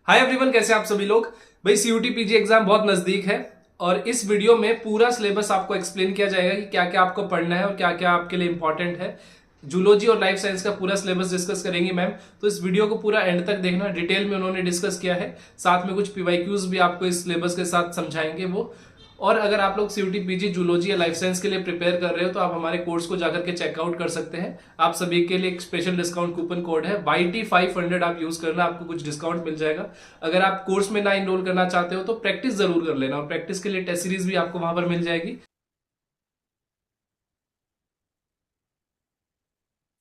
Hi everyone, कैसे आप सभी लोग। भाई सीयूटी पीजी एग्जाम बहुत नजदीक है और इस वीडियो में पूरा सिलेबस आपको एक्सप्लेन किया जाएगा कि क्या क्या आपको पढ़ना है और क्या क्या आपके लिए इंपॉर्टेंट है। जूलॉजी और लाइफ साइंस का पूरा सिलेबस डिस्कस करेंगे मैम। तो इस वीडियो को पूरा एंड तक देखना, डिटेल में उन्होंने डिस्कस किया है। साथ में कुछ पीवाईक्यूज भी आपको इस सिलेबस के साथ समझाएंगे वो। और अगर आप लोग सीयूटी पीजी जूलॉजी या लाइफ साइंस के लिए प्रिपेयर कर रहे हो तो आप हमारे कोर्स को जाकर के चेकआउट कर सकते हैं। आप सभी के लिए एक स्पेशल डिस्काउंट कूपन कोड है YT500, आप यूज करना, आपको कुछ डिस्काउंट मिल जाएगा। अगर आप कोर्स में ना इनरोल करना चाहते हो तो प्रैक्टिस जरूर कर लेना, और प्रैक्टिस के लिए टेस्ट सीरीज भी आपको वहां पर मिल जाएगी।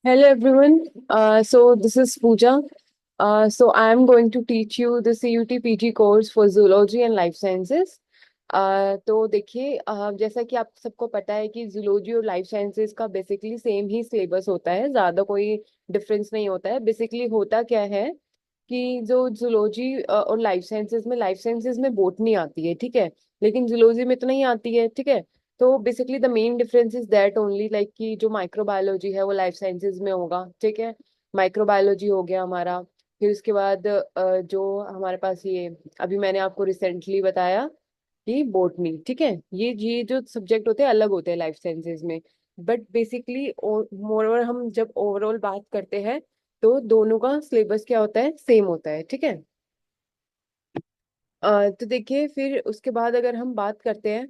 Hello everyone. So this is Pooja. So I am going to teach you the CUT PG course for Zoology and Life Sciences. तो देखिए, जैसा कि आप सबको पता है कि जूलॉजी और लाइफ साइंसेस का बेसिकली सेम ही सिलेबस होता है, ज़्यादा कोई डिफरेंस नहीं होता है। बेसिकली होता क्या है कि जो जूलॉजी और लाइफ साइंसेस में बोटनी आती है, ठीक है, लेकिन जूलॉजी में तो नहीं आती है, ठीक है। तो basically the main difference is that only, like कि जो माइक्रोबायोलॉजी है वो लाइफ साइंसेज में होगा, ठीक है। माइक्रोबायोलॉजी हो गया हमारा। फिर उसके बाद जो हमारे पास ये अभी मैंने आपको रिसेंटली बताया कि बोटनी, ठीक है। ये जो सब्जेक्ट होते हैं अलग होते हैं लाइफ साइंसेज में। बट बेसिकली मोरओवर हम जब ओवरऑल बात करते हैं तो दोनों का सिलेबस क्या होता है, सेम होता है, ठीक है। तो देखिए, फिर उसके बाद अगर हम बात करते हैं,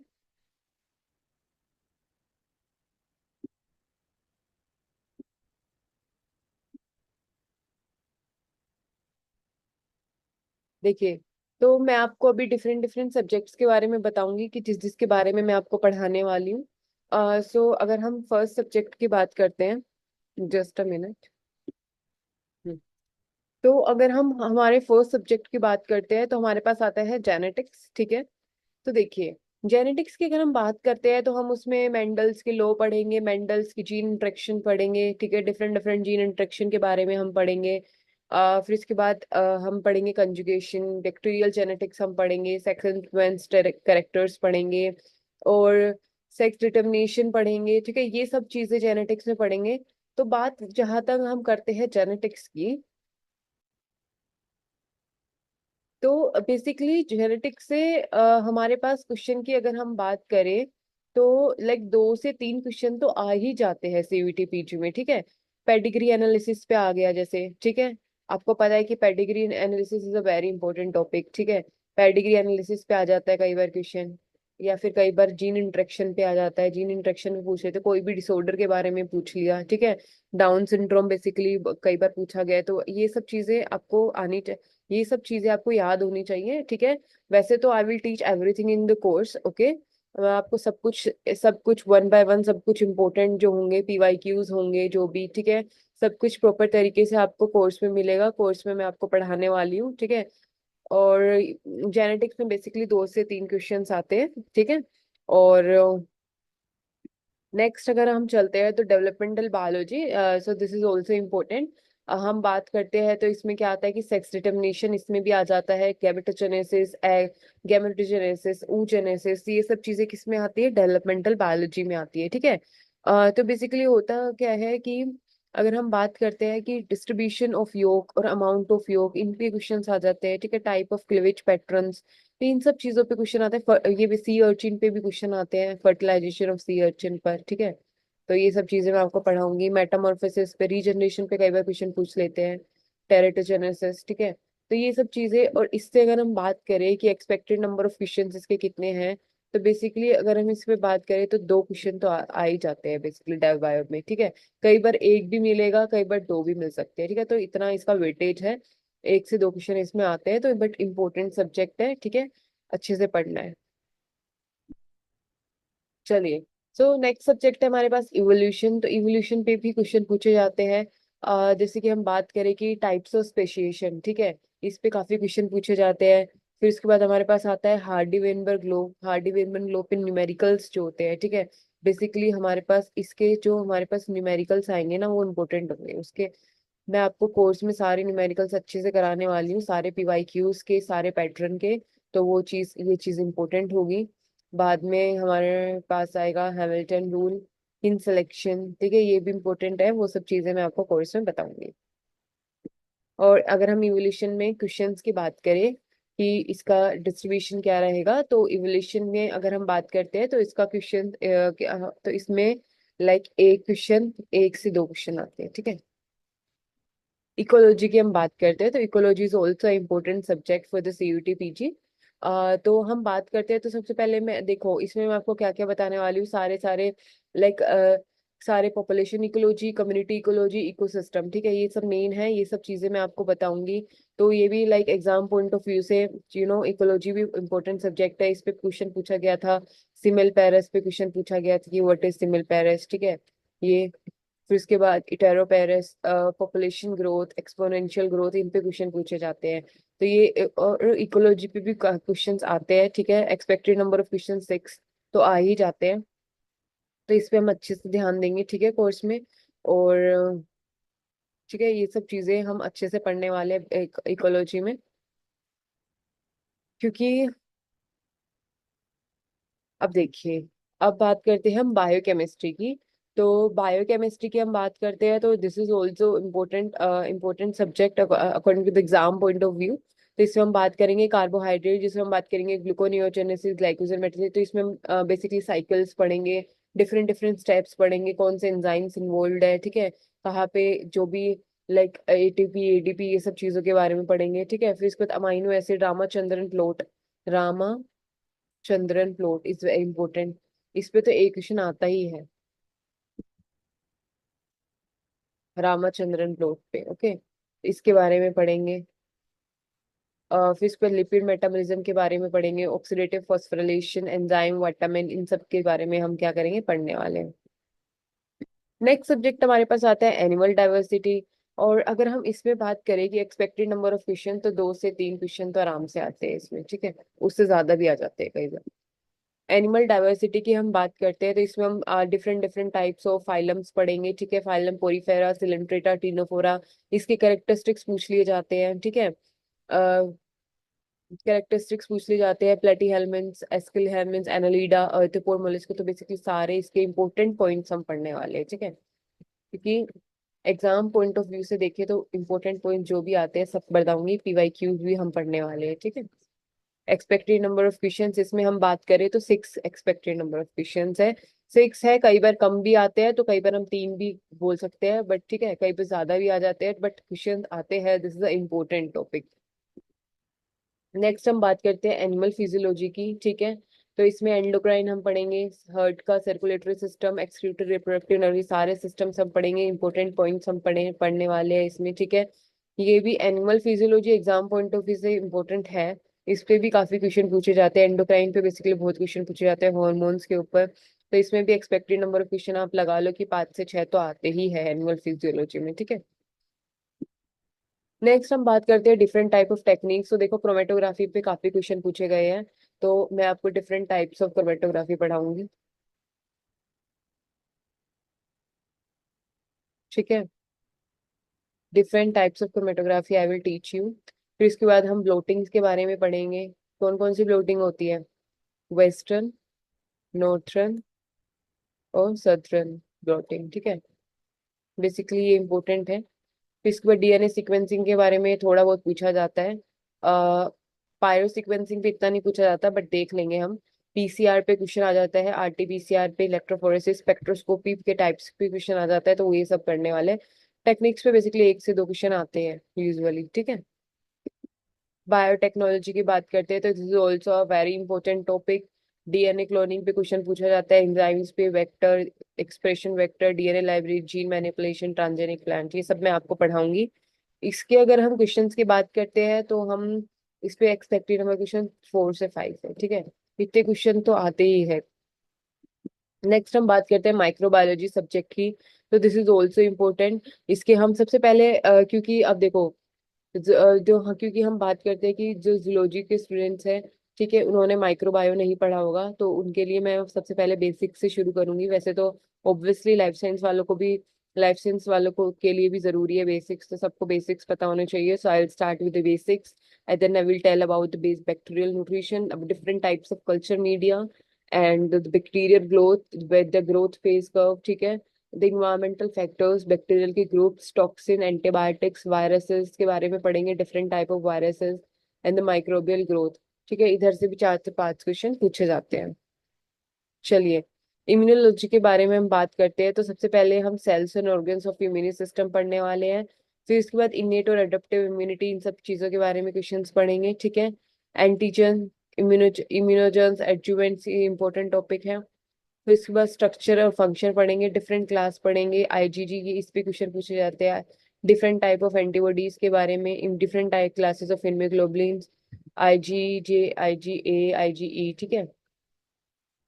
देखिए, तो मैं आपको अभी डिफरेंट डिफरेंट सब्जेक्ट्स के बारे में बताऊंगी कि जिस जिसके बारे में मैं आपको पढ़ाने वाली हूँ। सो अगर हम फर्स्ट सब्जेक्ट की बात करते हैं, जस्ट अ मिनट। तो अगर हम हमारे फर्स्ट सब्जेक्ट की बात करते हैं तो हमारे पास आता है जेनेटिक्स, ठीक है। तो देखिए, जेनेटिक्स की अगर हम बात करते हैं तो हम उसमें मेंडल्स के लॉ पढ़ेंगे, मेंडल्स की जीन इंटरेक्शन पढ़ेंगे, ठीक है। डिफरेंट डिफरेंट जीन इंटरेक्शन के बारे में हम पढ़ेंगे। फिर इसके बाद हम पढ़ेंगे कंजुगेशन, बैक्टीरियल जेनेटिक्स हम पढ़ेंगे, सेक्स सीक्वेंस कैरेक्टर्स पढ़ेंगे, और सेक्स डिटर्मिनेशन पढ़ेंगे, ठीक है। ये सब चीजें जेनेटिक्स में पढ़ेंगे। तो बात जहां तक हम करते हैं जेनेटिक्स की, तो बेसिकली जेनेटिक्स से हमारे पास क्वेश्चन की अगर हम बात करें तो लाइक 2 से 3 क्वेश्चन तो आ ही जाते हैं सीयूटी पीजी में, ठीक है। पेडिग्री एनालिसिस पे आ गया जैसे, ठीक है। आपको पता है कि pedigree analysis is a very important topic, ठीक है। पेडिग्री एनालिसिस पे आ जाता है कई बार क्वेश्चन, या फिर कई बार जीन इंटरेक्शन पे आ जाता है। जीन इंटरेक्शन में पूछ लेते, कोई भी डिसऑर्डर के बारे में पूछ लिया, ठीक है। डाउन सिंड्रोम बेसिकली कई बार पूछा गया है, तो ये सब चीजें आपको आनी, ये सब चीजें आपको याद होनी चाहिए, ठीक है। वैसे तो I will teach everything in the course, okay. मैं आपको सब कुछ वन बाय वन, सब कुछ इंपॉर्टेंट जो होंगे, पीवाईक्यूज होंगे जो भी, ठीक है, सब कुछ प्रॉपर तरीके से आपको कोर्स में मिलेगा। कोर्स में मैं आपको पढ़ाने वाली हूँ, ठीक है। और जेनेटिक्स में बेसिकली 2 से 3 क्वेश्चंस आते हैं, ठीक है। और नेक्स्ट अगर हम चलते हैं तो developmental biology, so this is also important. हम बात करते हैं तो इसमें क्या आता है कि सेक्स डिटर्मिनेशन इसमें भी आ जाता है, गैमेटोजेनेसिस, गैमेटोजेनेसिस, oogenesis, ये सब चीजें किस में आती है, डेवलपमेंटल बायोलॉजी में आती है, ठीक है। तो बेसिकली होता क्या है कि अगर हम बात करते हैं कि डिस्ट्रीब्यूशन ऑफ योक और अमाउंट ऑफ योक, इन पे क्वेश्चंस आ जाते हैं, ठीक है। टाइप ऑफ क्लीवेज पैटर्न्स, तो इन सब चीजों पे क्वेश्चन आते हैं। ये भी सी अर्चिन पे भी क्वेश्चन आते हैं, फर्टिलाइजेशन ऑफ सी अर्चिन पर, ठीक है। तो ये सब चीजें मैं आपको पढ़ाऊंगी। मेटामॉर्फोसिस पे, रीजनरेशन पे कई बार क्वेश्चन पूछ लेते हैं, टेरेटोजेनेसिस, ठीक है। तो ये सब चीजें, और इससे अगर हम बात करें कि एक्सपेक्टेड नंबर ऑफ क्वेश्चन इसके कितने हैं, तो बेसिकली अगर हम इस पे बात करें तो 2 क्वेश्चन तो आ ही जाते हैं बेसिकली डेव बायो में, ठीक है। कई बार एक भी मिलेगा, कई बार 2 भी मिल सकते हैं, ठीक है। तो इतना इसका वेटेज है, 1 से 2 क्वेश्चन इसमें आते हैं, तो बट इम्पोर्टेंट सब्जेक्ट है, ठीक है। अच्छे से पढ़ना है। चलिए, सो नेक्स्ट सब्जेक्ट है हमारे पास इवोल्यूशन। तो इवोल्यूशन पे भी क्वेश्चन पूछे जाते हैं। जैसे कि हम बात करें कि टाइप्स ऑफ स्पेशिएशन, ठीक है, इस पे काफी क्वेश्चन पूछे जाते हैं। फिर उसके बाद हमारे पास आता है हार्डी वेनबर्ग लो। हार्डी वेनबर्ग लो पे न्यूमेरिकल्स जो होते हैं, ठीक है। बेसिकली हमारे पास इसके जो हमारे पास न्यूमेरिकल्स आएंगे ना, वो इम्पोर्टेंट होंगे उसके। मैं आपको कोर्स में सारे न्यूमेरिकल्स अच्छे से कराने वाली हूँ, सारे पीवाईक्यूज के, सारे पैटर्न के। तो वो चीज, ये चीज इंपॉर्टेंट होगी। बाद में हमारे पास आएगा हैमिल्टन रूल इन सिलेक्शन, ठीक है, ये भी इंपॉर्टेंट है। वो सब चीजें मैं आपको कोर्स में बताऊंगी। और अगर हम इवोल्यूशन में क्वेश्चंस की बात करें कि इसका डिस्ट्रीब्यूशन क्या रहेगा, तो इवोल्यूशन में अगर हम बात करते हैं तो इसका क्वेश्चन तो इसमें लाइक एक क्वेश्चन, एक से दो क्वेश्चन आते हैं, ठीक है। इकोलॉजी की हम बात करते हैं तो ecology is also important subject for the CUET PG. तो हम बात करते हैं तो सबसे पहले मैं देखो इसमें मैं आपको क्या क्या बताने वाली हूँ, सारे सारे लाइक सारे population ecology, community ecology, ecosystem, ठीक है, ये सब मेन है, ये सब चीजें मैं आपको बताऊंगी। तो ये भी like exam point of view से इकोलॉजी भी इम्पोर्टेंट सब्जेक्ट है, इस पे क्वेश्चन पूछा गया था। सिमिल पेरेस पे क्वेश्चन पूछा गया था कि व्हाट इज सिमिल पेरेस, ठीक है, ये। फिर उसके बाद इटेरोपेरस, पॉपुलेशन ग्रोथ, एक्सपोनेंशियल ग्रोथ, इन पे क्वेश्चन पूछे जाते हैं। तो ये और इकोलॉजी पे भी क्वेश्चंस आते हैं, ठीक है, एक्सपेक्टेड नंबर ऑफ क्वेश्चन 6 तो आ ही जाते हैं। तो इस पे हम अच्छे से ध्यान देंगे, ठीक है, कोर्स में। और ठीक है, ये सब चीजें हम अच्छे से पढ़ने वाले हैं इकोलॉजी में, क्योंकि अब देखिए, अब बात करते हैं हम बायोकेमिस्ट्री की। तो बायोकेमिस्ट्री की हम बात करते हैं तो this is also important subject according to the exam point of view. तो इसमें हम बात करेंगे कार्बोहाइड्रेट, जिसमें हम बात करेंगे ग्लूकोनियोजेनेसिस, ग्लाइकोजन मेटाबॉलिज्म। तो इसमें हम बेसिकली साइकिल्स पढ़ेंगे, डिफरेंट डिफरेंट स्टेप्स पढ़ेंगे, कौन से एंजाइम्स इन्वॉल्व है, ठीक है, कहाँ पे जो भी लाइक एटीपी, एडीपी, ये सब चीजों के बारे में पढ़ेंगे, ठीक है। फिर इसके बाद amino acid, Ramachandran plot, Rama Chandran plot is very important. इस पे तो एक क्वेश्चन आता ही है, रामाचंद्रन प्लॉट पे, ओके, इसके बारे में पढ़ेंगे। फिर इस पे लिपिड मेटाबॉलिज्म के बारे में पढ़ेंगे, ऑक्सीडेटिव फॉस्फोरिलेशन, एंजाइम, विटामिन, इन सब के बारे में हम क्या करेंगे, पढ़ने वाले हैं। नेक्स्ट सब्जेक्ट हमारे पास आता है एनिमल डाइवर्सिटी। और अगर हम इसमें बात करें कि एक्सपेक्टेड नंबर ऑफ क्वेश्चन, तो 2 से 3 क्वेश्चन तो आराम से आते हैं इसमें, ठीक है, उससे ज्यादा भी आ जाते हैं कई बार। एनिमल डाइवर्सिटी की हम बात करते हैं तो इसमें हम different different types of phylums पढ़ेंगे, ठीक है, फाइलम पोरीफेरा, सिलेंट्रेटा, टिनोफोरा, इसके कैरेक्टरिस्टिक्स पूछ लिए जाते हैं, ठीक है। कैरेक्टरिस्टिक्स पूछ लिए जाते हैं, प्लेटी हेलमिन्स, एस्किल हेलमिन्स, एनालिडा, अर्थोपोर मोलस्क, तो बेसिकली सारे इसके इंपॉर्टेंट पॉइंट्स हम पढ़ने वाले हैं, ठीक है, क्योंकि एग्जाम पॉइंट ऑफ व्यू से देखें तो इंपॉर्टेंट पॉइंट जो भी आते हैं सब बताऊंगी, पीवाईक्यूज भी हम पढ़ने वाले हैं, ठीक है। एक्सपेक्टेड नंबर ऑफ क्वेश्चंस इसमें हम बात करें तो 6 एक्सपेक्टेड नंबर ऑफ क्वेश्चंस है। 6 है, कई बार कम भी आते हैं तो कई बार हम 3 भी बोल सकते हैं, बट ठीक है, कई बार ज्यादा भी आ जाते हैं, बट क्वेश्चन आते हैं, this is a important topic. Next हम बात करते हैं एनिमल फिजियोलॉजी की, ठीक है। तो इसमें एंडोक्राइन हम पढ़ेंगे, हार्ट का circulatory system, excretory, reproductive nerve, सारे सिस्टम्स हम पढ़ेंगे, इंपॉर्टेंट पॉइंट्स हम पढ़ने वाले हैं इसमें, ठीक है। ये भी animal physiology exam point of view से इम्पोर्टेंट है, इस पे भी काफी क्वेश्चन पूछे जाते हैं, एंडोक्राइन पे बेसिकली बहुत क्वेश्चन पूछे जाते हैं, हॉर्मोन्स के ऊपर। तो इसमें भी एक्सपेक्टेड नंबर ऑफ क्वेश्चन आप लगा लो कि 5 से 6 तो आते ही है एनिमल फिजियोलॉजी में, ठीक है। नेक्स्ट हम बात करते हैं डिफरेंट टाइप ऑफ टेक्निक्स। तो देखो क्रोमेटोग्राफी पे काफी क्वेश्चन पूछे गए हैं, तो मैं आपको डिफरेंट टाइप्स ऑफ क्रोमेटोग्राफी पढ़ाऊंगी, ठीक है, different types of chromatography I will teach you. फिर इसके बाद हम ब्लोटिंग्स के बारे में पढ़ेंगे, कौन कौन सी ब्लोटिंग होती है, वेस्टर्न, नॉर्थर्न और सदर्न ब्लोटिंग, ठीक है, बेसिकली ये इंपॉर्टेंट है। फिर इसके बाद डीएनए सीक्वेंसिंग के बारे में थोड़ा बहुत पूछा जाता है, पायरो सीक्वेंसिंग पे इतना नहीं पूछा जाता, बट देख लेंगे हम। पीसीआर पे क्वेश्चन आ जाता है, आरटीपीसीआर पे, इलेक्ट्रोफोरेसिस, स्पेक्ट्रोस्कोपी के टाइप्स पे क्वेश्चन आ जाता है, तो वो ये सब करने वाले हैं। टेक्निक्स पे बेसिकली 1 से 2 क्वेश्चन आते हैं यूजुअली, ठीक है। बायोटेक्नोलॉजी की बात करते हैं तो this is also a very important topic. DNA cloning पे क्वेश्चन पूछा जाता है, एंजाइम्स पे, vector expression, vector DNA library, gene manipulation, transgenic plant, ये सब मैं आपको पढ़ाऊंगी। इसके अगर हम क्वेश्चंस की बात करते हैं तो हम इस पे एक्सपेक्टेड नंबर क्वेश्चन 4 से 5 है, ठीक है, इतने क्वेश्चन तो आते ही है। नेक्स्ट हम बात करते हैं माइक्रोबायोलॉजी सब्जेक्ट की। तो दिस इज ऑल्सो इम्पोर्टेंट। इसके हम सबसे पहले क्योंकि अब देखो जो हाँ, क्योंकि हम बात करते हैं कि जो जूलॉजी के स्टूडेंट्स हैं, ठीक है, उन्होंने माइक्रोबायो नहीं पढ़ा होगा, तो उनके लिए मैं सबसे पहले बेसिक से शुरू करूंगी। वैसे तो ऑब्वियसली लाइफ साइंस वालों को के लिए भी जरूरी है बेसिक्स, तो सबको बेसिक्स पता होने चाहिए। So I will start with the basics and then I will tell about the base bacterial nutrition, different types of culture media and the bacterial growth with the growth phase curve, ठीक है। The environmental factors, bacterial के groups, toxin, antibiotics, viruses के बारे में पढ़ेंगे, different type of viruses and the microbial growth. ठीक है, इधर से भी 4 से 5 क्वेश्चन पूछे जाते हैं। चलिए, इम्यूनोलॉजी के बारे में हम बात करते हैं। तो सबसे पहले हम cells and organs of immune system पढ़ने वाले हैं। फिर इसके बाद इनेट और एडेप्टिव इम्यूनिटी, इन सब चीजों के बारे में क्वेश्चंस पढ़ेंगे। ठीक है, एंटीजन, इम्यूनोजेंस, एडजुवेंट्स, ये इंपॉर्टेंट टॉपिक है। फिर इसके बाद स्ट्रक्चर और फंक्शन पढ़ेंगे, डिफरेंट क्लास पढ़ेंगे, आईजीजी की इस पे क्वेश्चन पूछे जाते हैं, डिफरेंट टाइप ऑफ एंटीबॉडीज के बारे में, इन different type classes of immunoglobulins, IgG, IgA, IgE. ठीक है,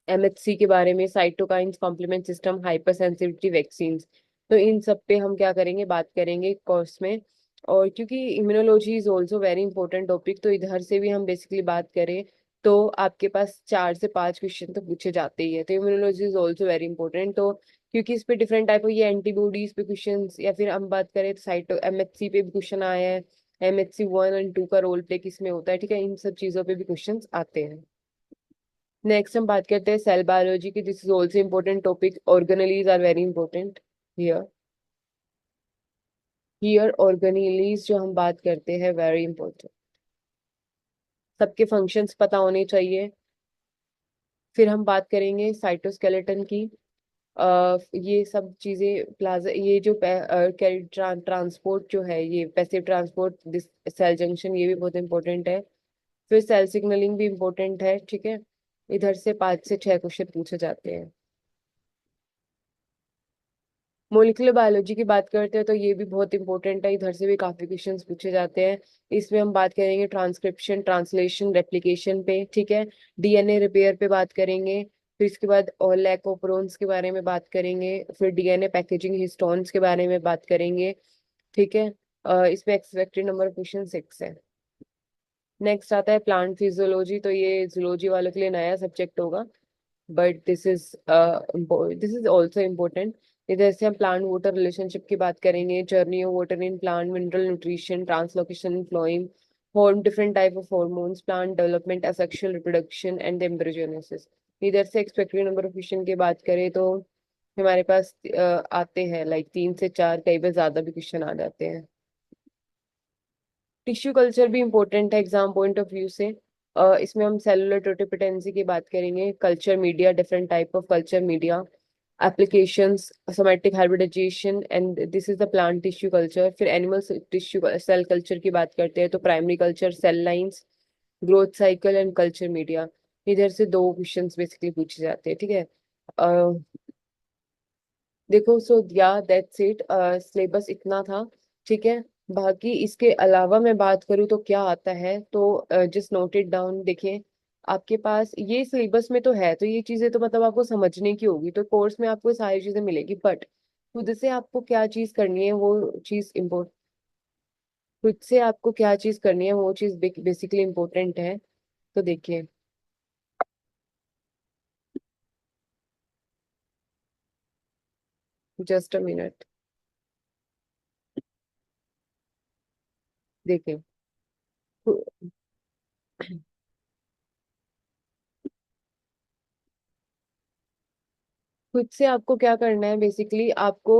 एमएचसी के बारे में, cytokines, complement system, hypersensitivity vaccines. तो इन सब पे हम क्या करेंगे, बात करेंगे कोर्स में। और क्योंकि immunology is also very important topic, तो इधर से भी हम बेसिकली बात करें तो आपके पास 4 से 5 क्वेश्चन तो पूछे जाते ही है। तो immunology is also very important. तो क्योंकि इस पे डिफरेंट टाइप ऑफ ये एंटीबॉडीज पे क्वेश्चन, या फिर हम बात करें तो साइटो एमएचसी पे भी क्वेश्चन आया है, MHC 1 और 2 का रोल प्ले किसमें होता है। ठीक है, इन सब चीजों पे भी क्वेश्चन आते हैं। नेक्स्ट हम बात करते हैं सेल बायोलॉजी की। This is also important topic, organelles are very important here. Here organelles जो हम बात करते हैं, वेरी इंपॉर्टेंट, सबके फंक्शंस पता होने चाहिए। फिर हम बात करेंगे साइटोस्केलेटन की। ये सब चीजें, प्लाजा, ये जो ट्रांसपोर्ट जो है, ये passive transport, this cell junction, ये भी बहुत इंपॉर्टेंट है। फिर सेल सिग्नलिंग भी इंपॉर्टेंट है। ठीक है, इधर से 5 से 6 क्वेश्चन पूछे जाते हैं। मोलिकुलर बायोलॉजी की बात करते हैं तो ये भी बहुत इंपॉर्टेंट है, इधर से भी काफी क्वेश्चंस पूछे जाते हैं। इसमें हम बात करेंगे ट्रांसक्रिप्शन, ट्रांसलेशन, रेप्लिकेशन पे। ठीक है, डीएनए रिपेयर पे बात करेंगे। फिर इसके बाद और लैक ऑपरोन्स के बारे में बात करेंगे। फिर डीएनए पैकेजिंग हिस्टोन्स के बारे में बात करेंगे। ठीक है, इसमें एक्सपेक्टेड नंबर ऑफ क्वेश्चन 6 है। नेक्स्ट आता है प्लांट फिजियोलॉजी। तो ये जूलॉजी वालों के लिए नया सब्जेक्ट होगा, but this is also important. इधर से हम प्लांट वाटर रिलेशनशिप की बात करेंगे, journey of water in plant, mineral nutrition, translocation in phloem, हॉर्म, different type of hormones, plant development, asexual reproduction and embryogenesis. इधर से एक्सपेक्टेड नंबर ऑफ क्वेश्चन की बात करें तो हमारे पास आते हैं लाइक 3 से 4, कई बार ज्यादा भी क्वेश्चन आ जाते हैं। टिश्यू कल्चर भी इंपॉर्टेंट है एग्जाम पॉइंट ऑफ व्यू से। इसमें हम सेलुलर टोटिपिटेंसी की बात करेंगे, culture media, different type of culture media, applications, somatic hybridisation and this is the plant tissue culture. फिर एनिमल टिश्यू सेल कल्चर की बात करते हैं तो primary culture, cell lines, growth cycle and culture media. इधर से 2 क्वेश्चंस बेसिकली पूछे जाते हैं। ठीक है, देखो, सो या दैट्स इट, सिलेबस इतना था। ठीक है, बाकी इसके अलावा मैं बात करूँ तो क्या आता है, तो जस्ट नोट इट डाउन। देखिए, आपके पास ये सिलेबस में तो है, तो ये चीजें तो मतलब आपको समझने की होगी, तो कोर्स में आपको सारी चीजें मिलेगी, बट खुद से आपको क्या चीज करनी है वो चीज इम्पोर्ट खुद से आपको क्या चीज करनी है वो चीज बेसिकली इम्पोर्टेंट है। तो देखिए, जस्ट अ मिनट, देखिए, खुद से आपको क्या करना है, बेसिकली आपको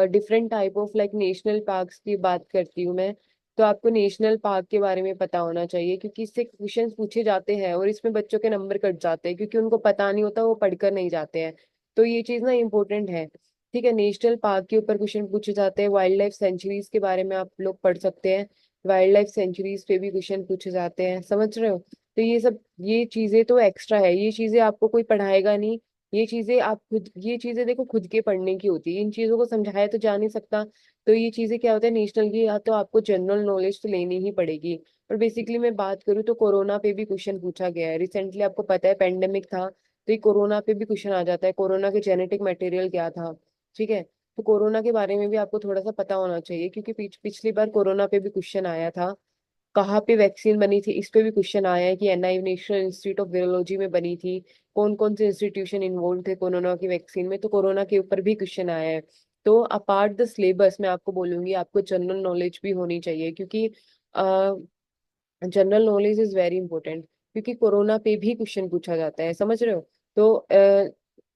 different type of like national parks की बात करती हूँ मैं। तो आपको नेशनल पार्क के बारे में पता होना चाहिए, क्योंकि इससे क्वेश्चन पूछे जाते हैं और इसमें बच्चों के नंबर कट जाते हैं क्योंकि उनको पता नहीं होता, वो पढ़कर नहीं जाते हैं। तो ये चीज ना इम्पोर्टेंट है। ठीक है, नेशनल पार्क के ऊपर क्वेश्चन पूछे जाते हैं, वाइल्ड लाइफ सेंचुरीज के बारे में आप लोग पढ़ सकते हैं, वाइल्ड लाइफ सेंचुरीज पे भी क्वेश्चन पूछे जाते हैं, समझ रहे हो। तो ये सब, ये चीजें तो एक्स्ट्रा है, ये चीजें आपको कोई पढ़ाएगा नहीं। ये चीजें आप खुद, ये चीजें देखो खुद के पढ़ने की होती है, इन चीजों को समझाया तो जा नहीं सकता। तो ये चीजें क्या होता है, नेशनल की, या तो आपको जनरल नॉलेज तो लेनी ही पड़ेगी। और बेसिकली मैं बात करूँ तो कोरोना पे भी क्वेश्चन पूछा गया है रिसेंटली, आपको पता है पेंडेमिक था, तो ये कोरोना पे भी क्वेश्चन आ जाता है, कोरोना के जेनेटिक मटेरियल क्या था। ठीक है, तो कोरोना के बारे में भी आपको थोड़ा सा पता होना चाहिए, क्योंकि पिछली बार कोरोना पे भी क्वेश्चन आया था, कहाँ पे वैक्सीन बनी थी इस पे भी क्वेश्चन आया है, कि NI National Institute of Virology में बनी थी, कौन कौन से इंस्टीट्यूशन इन्वॉल्व थे कोरोना की वैक्सीन में, तो कोरोना के ऊपर भी क्वेश्चन आया है। तो अपार्ट द सिलेबस मैं आपको बोलूंगी, आपको जनरल नॉलेज भी होनी चाहिए, क्योंकि general knowledge is very important, क्योंकि कोरोना पे भी क्वेश्चन पूछा जाता है, समझ रहे हो। तो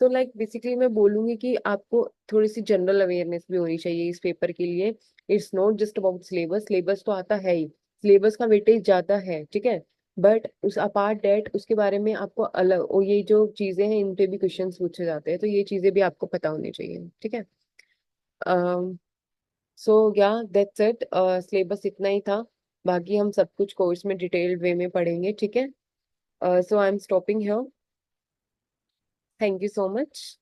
तो लाइक बेसिकली मैं बोलूंगी कि आपको थोड़ी सी जनरल अवेयरनेस भी होनी चाहिए इस पेपर के लिए। It's not just about syllabus, syllabus तो आता है ही, सिलेबस का वेटेज ज्यादा है, ठीक है, बट उस अपार्ट डेट उसके बारे में आपको अलग, और ये जो चीजें हैं इन पे भी क्वेश्चंस पूछे जाते हैं, तो ये चीजें भी आपको पता होनी चाहिए, ठीक है। सो या दैट्स इट, सिलेबस इतना ही था, बाकी हम सब कुछ कोर्स में डिटेल्ड वे में पढ़ेंगे, ठीक है। So I am stopping here, thank you so much.